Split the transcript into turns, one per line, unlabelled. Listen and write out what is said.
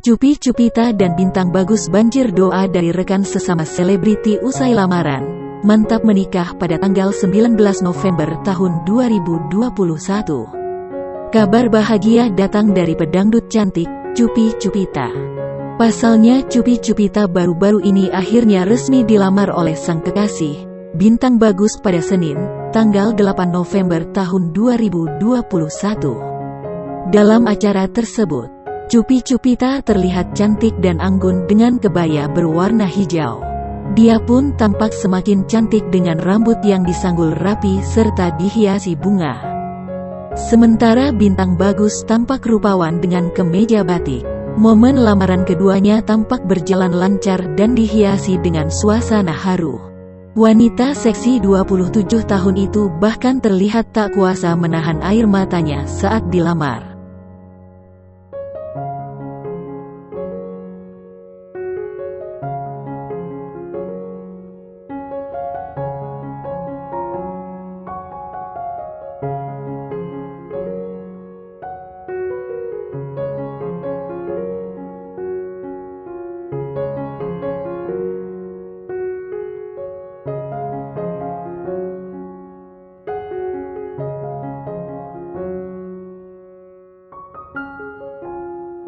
Cupi Cupita dan Bintang Bagus banjir doa dari rekan sesama selebriti usai lamaran. Mantap menikah pada tanggal 19 November tahun 2021. Kabar bahagia datang dari pedangdut cantik, Cupi Cupita. Pasalnya Cupi Cupita baru-baru ini akhirnya resmi dilamar oleh sang kekasih, Bintang Bagus pada Senin, tanggal 8 November tahun 2021. Dalam acara tersebut, Cupi Cupita terlihat cantik dan anggun dengan kebaya berwarna hijau. Dia pun tampak semakin cantik dengan rambut yang disanggul rapi serta dihiasi bunga. Sementara Bintang Bagus tampak rupawan dengan kemeja batik. Momen lamaran keduanya tampak berjalan lancar dan dihiasi dengan suasana haru. Wanita seksi 27 tahun itu bahkan terlihat tak kuasa menahan air matanya saat dilamar.